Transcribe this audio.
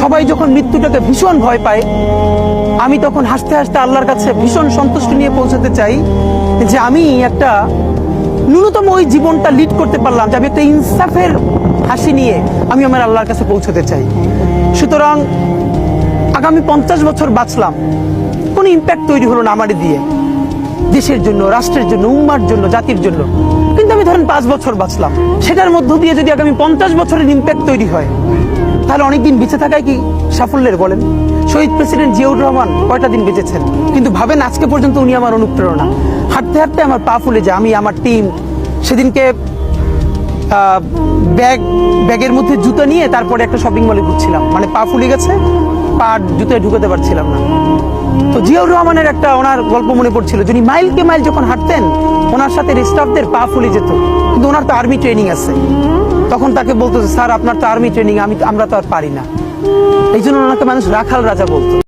সবাই যখন মৃত্যুটাকে ভীষণ ভয় পায়, আমি তখন হাসতে হাসতে আল্লাহর কাছে ভীষণ সন্তুষ্টি নিয়ে পৌঁছাতে চাই যে আমি একটা ন্যূনতম ওই জীবনটা লিড করতে পারলাম, যে আমি একটা ইনসাফের হাসি নিয়ে আমি আমার আল্লাহর কাছে পৌঁছাতে চাই। সুতরাং আগামী 50 বছর বাঁচলাম, কোনো ইম্প্যাক্ট তৈরি হলো না আমারে দিয়ে, দেশের জন্য, রাষ্ট্রের জন্য, উম্মার জন্য, জাতির জন্য। কিন্তু আমি ধরেন 5 বছর বাঁচলাম, সেটার মধ্য দিয়ে যদি আগামী 50 বছরের ইম্প্যাক্ট তৈরি হয়, তাহলে অনেকদিন বেঁচে থাকায় কি সাফল্যের বলেন? শহীদ প্রেসিডেন্ট জিয়াউর রহমান কয়টা দিন বেঁচেছেন, কিন্তু ভাবেন আজকে পর্যন্ত উনি আমার অনুপ্রেরণা। হাঁটতে হাঁটতে আমার পা ফুলে যায়। আমি, আমার টিম সেদিনকে ব্যাগের মধ্যে জুতো নিয়ে তারপরে একটা শপিং মলে ঘুরছিলাম, মানে পা ফুলে গেছে, পা জুতোয় ঢুকাতে পারছিলাম না। তো জিয়াউর রহমানের একটা ওনার গল্প মনে পড়ছিল, যিনি মাইলকে মাইল যখন হাঁটতেন, ওনার সাথে স্টাফদের পা ফুলে যেত, কিন্তু ওনার তো আর্মি ট্রেনিং আছে। তখন তাকে বলতো, স্যার আপনার তো আর্মি ট্রেনিং, আমরা তো আর পারি না। এই জন্য ওনাকে মানুষ রাখাল রাজা বলতো।